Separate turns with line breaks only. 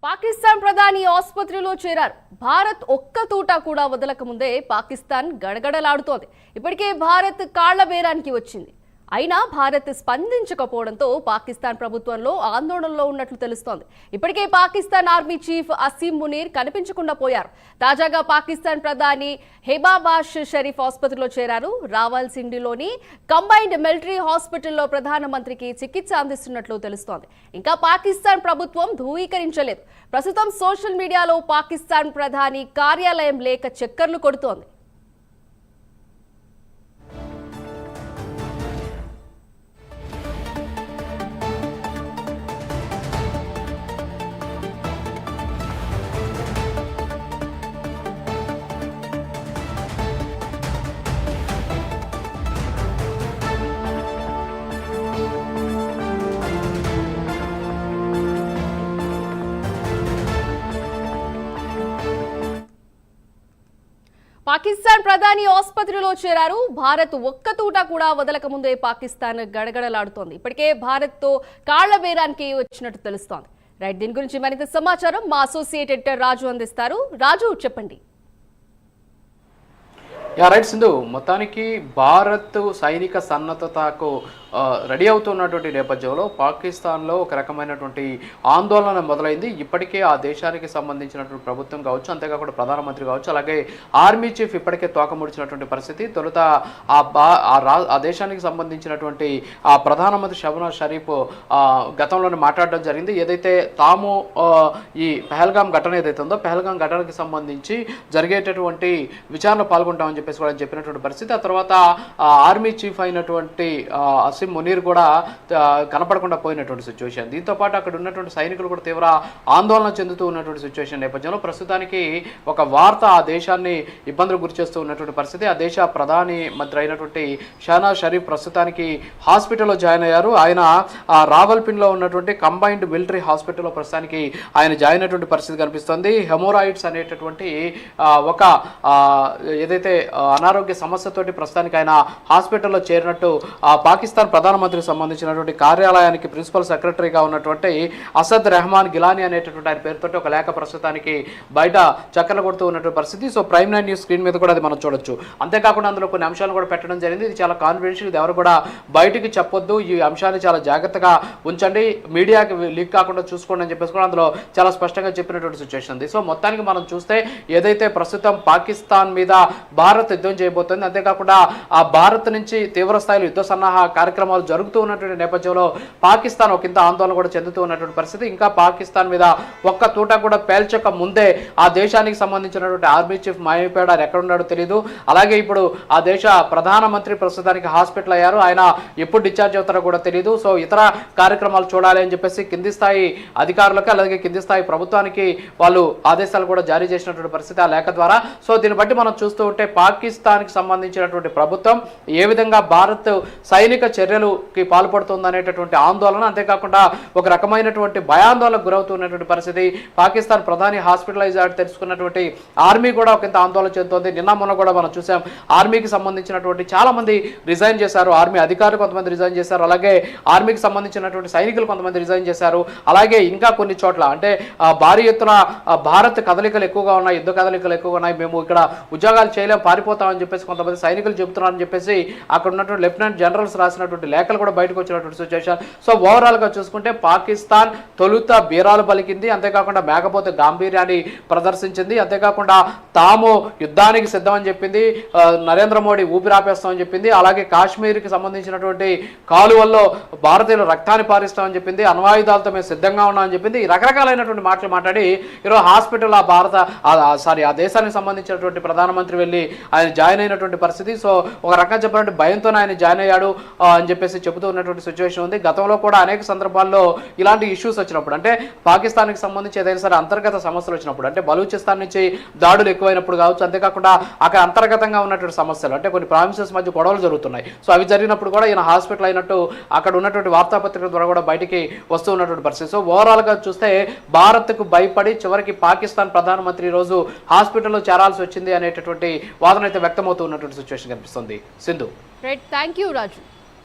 పాకిస్తాన్ ప్రధాని ఆసుపత్రిలో చేరారు. భారత్ ఒక్క తూట కూడా వదలక ముందే పాకిస్తాన్ గడగడలాడుతోంది. ఇప్పటికే భారత్ కాళ్ల బేరానికి వచ్చింది. అయినా భారత్ స్పందించకపోవడంతో పాకిస్తాన్ ప్రభుత్వంలో ఆందోళనలో ఉన్నట్లు తెలుస్తోంది. ఇప్పటికే పాకిస్తాన్ ఆర్మీ చీఫ్ అసీం మునీర్ కనిపించకుండా పోయారు. తాజాగా పాకిస్తాన్ ప్రధాని హెబాబాష్ షరీఫ్ ఆసుపత్రిలో చేరారు. రావల్సిండిలోని కంబైన్డ్ మిలిటరీ హాస్పిటల్లో ప్రధానమంత్రికి చికిత్స అందిస్తున్నట్లు తెలుస్తోంది. ఇంకా పాకిస్తాన్ ప్రభుత్వం ధృవీకరించలేదు. ప్రస్తుతం సోషల్ మీడియాలో పాకిస్తాన్ ప్రధాని కార్యాలయం లేఖ చక్కర్లు కొడుతోంది. పాకిస్తాన్ ప్రధాని ఆసుపత్రిలో చేరారు. భారత్ ఒక్క తూట కూడా వదలక ముందే పాకిస్తాన్ గడగడలాడుతోంది. ఇప్పటికే భారత్ తో కాళ్ల బేరానికి వచ్చినట్టు తెలుస్తోంది. రైట్, దీని గురించి మరింత సమాచారం మా అసోసియేట్ ఎడిటర్ రాజు అందిస్తారు. రాజు, చెప్పండి.
రైట్ సింధు, మొత్తానికి భారత్ సైనిక సన్నద్ధతకు రెడీ అవుతున్నటువంటి నేపథ్యంలో పాకిస్తాన్లో ఒక రకమైనటువంటి ఆందోళన మొదలైంది. ఇప్పటికే ఆ దేశానికి సంబంధించినటువంటి ప్రభుత్వం కావచ్చు, అంతేకాకుండా ప్రధానమంత్రి కావచ్చు, అలాగే ఆర్మీ చీఫ్ ఇప్పటికే తోకముడిచినటువంటి పరిస్థితి. తొలుత ఆ దేశానికి సంబంధించినటువంటి ఆ ప్రధానమంత్రి షహబాజ్ షరీఫ్ గతంలోనే మాట్లాడడం జరిగింది. ఏదైతే తాము ఈ పహల్గామ్ ఘటన ఏదైతే ఉందో పెహల్గాం ఘటనకి సంబంధించి జరిగేటటువంటి విచారణలో పాల్గొంటామని చెప్పేసి కూడా చెప్పినటువంటి పరిస్థితి. ఆ తర్వాత ఆర్మీ చీఫ్ అయినటువంటి అసీం మునీర్ కూడా కనపడకుండా పోయినటువంటి సిచ్యువేషన్. దీంతో పాటు అక్కడ ఉన్నటువంటి సైనికులు కూడా తీవ్ర ఆందోళన చెందుతూ ఉన్నటువంటి సిచ్యువేషన్ నేపథ్యంలో ప్రస్తుతానికి ఒక వార్త ఆ దేశాన్ని ఇబ్బందులు గురిచేస్తూ ఉన్నటువంటి పరిస్థితి. ఆ దేశ ప్రధాని మంత్రి అయినటువంటి షహబాజ్ షరీఫ్ ప్రస్తుతానికి హాస్పిటల్లో జాయిన్ అయ్యారు. ఆయన రావల్పిండిలో ఉన్నటువంటి కంబైన్డ్ మిలిటరీ హాస్పిటల్లో ప్రస్తుతానికి ఆయన జాయిన్ అయినటువంటి పరిస్థితి కనిపిస్తుంది. హెమోరాయిడ్స్ అనేటటువంటి ఒక ఏదైతే అనారోగ్య సమస్యతోటి ప్రస్తుతానికి ఆయన హాస్పిటల్లో చేరినట్టు పాకిస్తాన్ ప్రధానమంత్రికి సంబంధించినటువంటి కార్యాలయానికి ప్రిన్సిపల్ సెక్రటరీగా ఉన్నటువంటి అసద్ రెహమాన్ గిలానీ అనేటటువంటి ఆయన పేరుతో ఒక లేఖ ప్రస్తుతానికి బయట చక్కర్లు కొడుతూ ఉన్నటువంటి పరిస్థితి. సో ప్రైమ్ 9 న్యూస్ స్క్రీన్ మీద కూడా అది మనం చూడొచ్చు. అంతేకాకుండా అందులో కొన్ని అంశాలు కూడా పెట్టడం జరిగింది. ఇది చాలా కాన్ఫిడెన్షియల్, ఇది ఎవరు కూడా బయటికి చెప్పొద్దు, ఈ అంశాన్ని చాలా జాగ్రత్తగా ఉంచండి, మీడియాకి లీక్ కాకుండా చూసుకోండి అని చెప్పేసి కూడా అందులో చాలా స్పష్టంగా చెప్పినటువంటి సిచ్యువేషన్ ఉంది. సో మొత్తానికి మనం చూస్తే ఏదైతే ప్రస్తుతం పాకిస్తాన్ మీద భారత్ యుద్ధం చేయబోతుంది, అంతేకాకుండా ఆ భారత్ నుంచి తీవ్ర స్థాయిలో యుద్ధ సన్నాహ కార్యక్రమాలు జరుగుతూ ఉన్నటువంటి నేపథ్యంలో పాకిస్తాన్ ఒక ఇంత ఆందోళన కూడా చెందుతూ ఉన్నటువంటి పరిస్థితి. ఇంకా పాకిస్తాన్ మీద ఒక్క తూట కూడా పేల్చక ముందే ఆ దేశానికి సంబంధించినటువంటి ఆర్మీ చీఫ్ మాయమైపోయాడు, ఎక్కడ ఉన్నాడో తెలియదు. అలాగే ఇప్పుడు ఆ దేశ ప్రధానమంత్రి ప్రస్తుతానికి హాస్పిటల్ అయ్యారు, ఆయన ఎప్పుడు డిశ్చార్జ్ అవుతారో కూడా తెలియదు. సో ఇతర కార్యక్రమాలు చూడాలి అని చెప్పేసి కింది స్థాయి అధికారులకు అలాగే కింది స్థాయి ప్రభుత్వానికి వాళ్ళు ఆదేశాలు కూడా జారీ చేసినటువంటి పరిస్థితి ఆ లేఖ ద్వారా. సో దీన్ని బట్టి మనం చూస్తూ ఉంటే పాకిస్తాన్కి సంబంధించినటువంటి ప్రభుత్వం ఏ విధంగా భారత్ సైనిక చర్యలుకి పాల్పడుతుందనేటటువంటి ఆందోళన, అంతేకాకుండా ఒక రకమైనటువంటి భయాందోళనకు గురవుతున్నటువంటి పరిస్థితి. పాకిస్తాన్ ప్రధాని హాస్పిటలైజ్ తెలుసుకున్నటువంటి ఆర్మీ కూడా ఒకంత ఆందోళన చెందుతోంది. నిన్న మొన్న కూడా మనం చూసాం, ఆర్మీకి సంబంధించినటువంటి చాలా మంది రిజైన్ చేశారు, ఆర్మీ అధికారులు కొంతమంది రిజైన్ చేశారు, అలాగే ఆర్మీకి సంబంధించినటువంటి సైనికులు కొంతమంది రిజైన్ చేశారు. అలాగే ఇంకా కొన్ని చోట్ల అంటే భారీ ఎత్తున భారత్ కదలికలు ఎక్కువగా ఉన్నాయి, యుద్ధ కదలికలు ఎక్కువగా ఉన్నాయి, మేము ఇక్కడ ఉద్యోగాలు చేయలేం, పారిపోతామని చెప్పేసి కొంతమంది సైనికులు చెబుతున్నారని చెప్పేసి అక్కడ ఉన్నటువంటి లెఫ్టినెంట్ జనరల్స్ రాసినటువంటి లేఖలు కూడా బయటకు వచ్చినటువంటి సిచ్యువేషన్. సో ఓవరాల్ గా చూసుకుంటే పాకిస్తాన్ తొలుత బీరాలు పలికింది, అంతేకాకుండా మేకపోతే గాంభీర్యాన్ని ప్రదర్శించింది, అంతేకాకుండా తాము యుద్ధానికి సిద్ధమని చెప్పింది, నరేంద్ర మోడీ ఊపిరాపేస్తామని చెప్పింది, అలాగే కాశ్మీర్కి సంబంధించినటువంటి కాలువల్లో భారతీయులు రక్తాన్ని పారిస్తామని చెప్పింది, అణ్వాయుధాలతో మేము సిద్ధంగా ఉన్నామని చెప్పింది. ఈ రకరకాలైనటువంటి మాటలు మాట్లాడి ఈరోజు హాస్పిటల్ ఆ దేశానికి సంబంధించినటువంటి ప్రధానమంత్రి వెళ్ళి ఆయన జాయిన్ అయినటువంటి పరిస్థితి. సో ఒక రకంగా చెప్పాలంటే భయంతోనే ఆయన జాయిన్ అయ్యాడు అని చెప్పేసి చెబుతూ ఉన్నటువంటి సిచ్యువేషన్ ఉంది. గతంలో కూడా అనేక సందర్భాల్లో ఇలాంటి ఇష్యూస్ వచ్చినప్పుడు, అంటే పాకిస్తాన్కి సంబంధించి ఏదైనా సరే అంతర్గత సమస్యలు వచ్చినప్పుడు, అంటే బలూచిస్తాన్ నుంచి దాడులు ఎక్కువైనప్పుడు కావచ్చు, అంతేకాకుండా అక్కడ అంతర్గతంగా ఉన్నటువంటి సమస్యలు, అంటే కొన్ని ప్రావిన్సెస్ మధ్య గొడవలు జరుగుతున్నాయి. సో అవి జరిగినప్పుడు కూడా ఈయన హాస్పిటల్ అయినట్టు అక్కడ ఉన్నటువంటి వార్తాపత్రికల ద్వారా కూడా బయటికి వస్తూ ఉన్నటువంటి పరిస్థితి. సో ఓవరాల్గా చూస్తే భారత్కు భయపడి చివరికి పాకిస్తాన్ ప్రధానమంత్రి ఈరోజు హాస్పిటల్లో చేరాల్సి వచ్చింది అనేటటువంటి వాదన అయితే వ్యక్తమవుతూ ఉన్నటువంటి సిచ్యువేషన్ కనిపిస్తుంది. Sindhu,
right, thank you Raju.